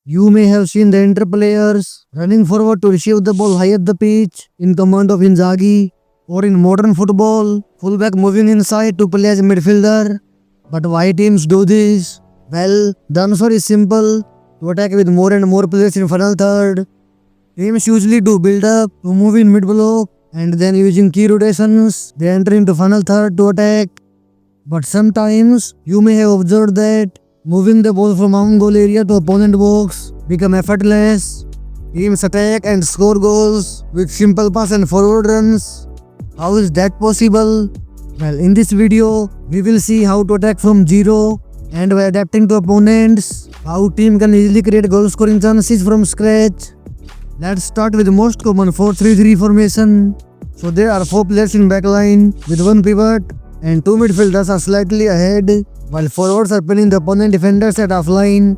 You may have seen the inter players running forward to receive the ball high up the pitch in command of Inzaghi, or in modern football, fullback moving inside to play as a midfielder. But why teams do this? Well, the answer is simple: to attack with more and more players in final third. Teams usually do build up to move in mid block, and then using key rotations, they enter into final third to attack. But sometimes you may have observed that moving the ball from own goal area to opponent box become effortless. Teams attack and score goals with simple pass and forward runs. How is that possible? Well, in this video, we will see how to attack from zero, and by adapting to opponents, how team can easily create goal scoring chances from scratch. Let's start with the most common 4-3-3 formation. So there are 4 players in backline with 1 pivot, and 2 midfielders are slightly ahead, while forwards are pinning the opponent defenders at half-line.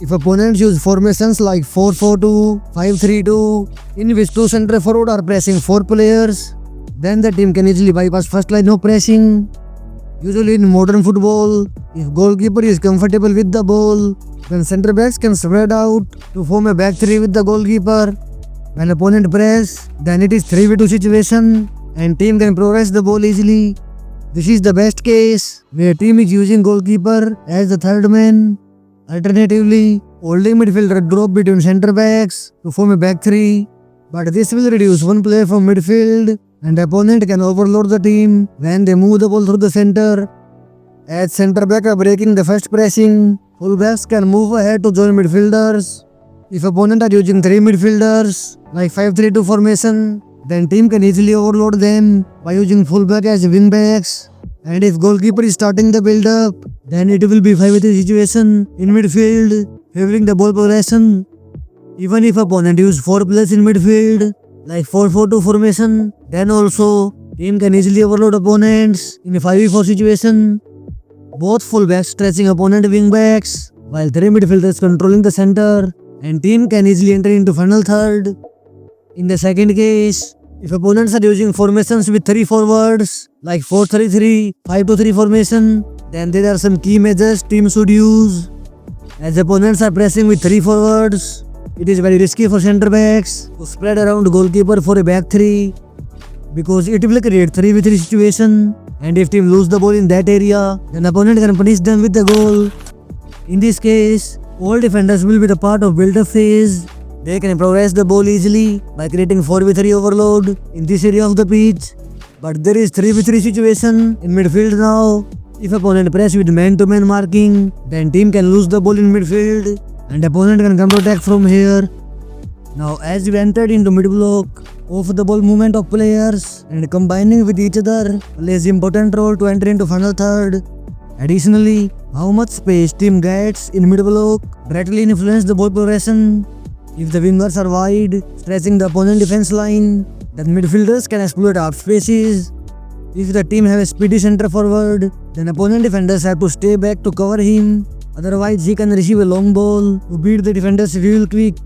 If opponents use formations like 4-4-2, 5-3-2, in which 2 centre forward are pressing 4 players, then the team can easily bypass first line of pressing. Usually in modern football, if goalkeeper is comfortable with the ball, then centre backs can spread out to form a back 3 with the goalkeeper. When opponent press, then it is 3v2 situation, and team can progress the ball easily. This is the best case, where team is using goalkeeper as the third man. Alternatively, holding midfielder drop between centre backs to form a back 3, but this will reduce one player from midfield, and opponent can overload the team when they move the ball through the center. As centre back are breaking the first pressing, fullbacks can move ahead to join midfielders. If opponent are using 3 midfielders, like 5-3-2 formation, then team can easily overload them by using fullback as wingbacks. And if goalkeeper is starting the build-up, then it will be 5v3 situation in midfield, favoring the ball progression. Even if opponent use 4 players in midfield, like 4-4-2 formation, then also team can easily overload opponents in a 5v4 situation. Both fullbacks stretching opponent wingbacks, while 3 midfielders controlling the center, and team can easily enter into final third. In the second case, if opponents are using formations with 3 forwards, like 4-3-3, 5-2-3 formation, then there are some key measures team should use. As opponents are pressing with 3 forwards, it is very risky for centre backs to spread around goalkeeper for a back 3, because it will create 3v3 situation, and if team lose the ball in that area, then opponent can punish them with the goal. In this case, all defenders will be the part of build-up phase. They can progress the ball easily by creating 4v3 overload in this area of the pitch. But there is 3v3 situation in midfield now. If opponent press with man-to-man marking, then team can lose the ball in midfield, and opponent can come to attack from here. Now as we entered into mid-block, off the ball movement of players and combining with each other plays important role to enter into final third. Additionally, how much space team gets in mid-block directly influences the ball progression. If the wingers are wide, stretching the opponent defense line, then midfielders can exploit half spaces. If the team have a speedy center forward, then opponent defenders have to stay back to cover him. Otherwise, he can receive a long ball to beat the defenders real quick.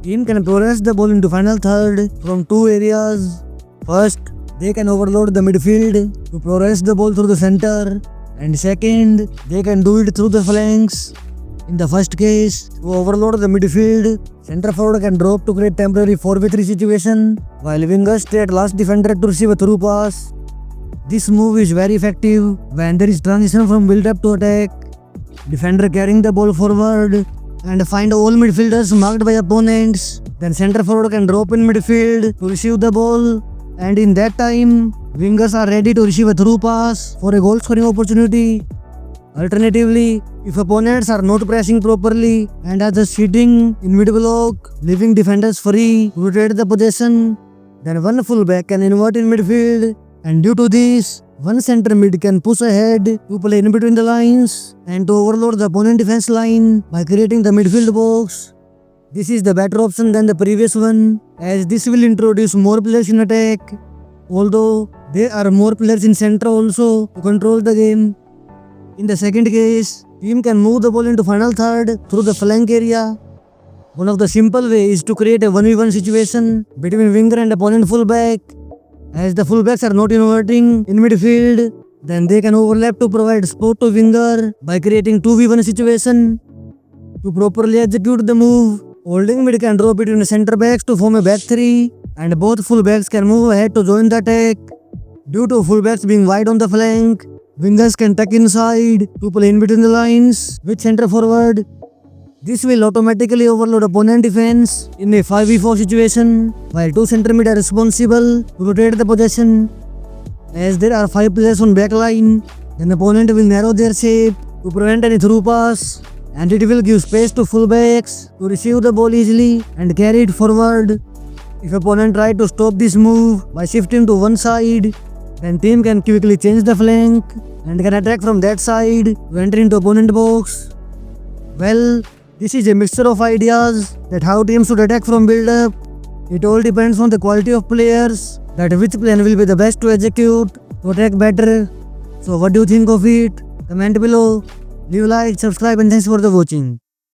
Team can progress the ball into final third from 2 areas. First, they can overload the midfield to progress the ball through the center, and second, they can do it through the flanks. In the first case, to overload the midfield, center forward can drop to create temporary 4v3 situation, while wingers stay at last defender to receive a through pass. This move is very effective when there is transition from build-up to attack. Defender carrying the ball forward and find all midfielders marked by opponents. Then center forward can drop in midfield to receive the ball, and in that time, wingers are ready to receive a through pass for a goal scoring opportunity. Alternatively, if opponents are not pressing properly and are just sitting in mid-block, leaving defenders free to rotate the possession, then one fullback can invert in midfield, and due to this, one center mid can push ahead to play in between the lines and to overload the opponent defense line by creating the midfield box. This is the better option than the previous one, as this will introduce more players in attack, although there are more players in center also to control the game. In the second case, team can move the ball into final third through the flank area. One of the simple ways is to create a 1v1 situation between winger and opponent fullback. As the fullbacks are not inverting in midfield, then they can overlap to provide support to winger by creating 2v1 situation. To properly execute the move, holding mid can drop between the center backs to form a back three, and both full backs can move ahead to join the attack. Due to full backs being wide on the flank, wingers can tuck inside to play in between the lines with center forward. This will automatically overload opponent defense in a 5v4 situation, while two center mid are responsible to rotate the possession. As there are 5 players on backline, then opponent will narrow their shape to prevent any through pass, and it will give space to fullbacks to receive the ball easily and carry it forward. If opponent try to stop this move by shifting to one side, then team can quickly change the flank and can attack from that side to enter into opponent box. Well, this is a mixture of ideas that how teams should attack from build up. It all depends on the quality of players, that which plan will be the best to execute to attack better. So what do you think of it? Comment below, leave a like, subscribe, and thanks for the watching.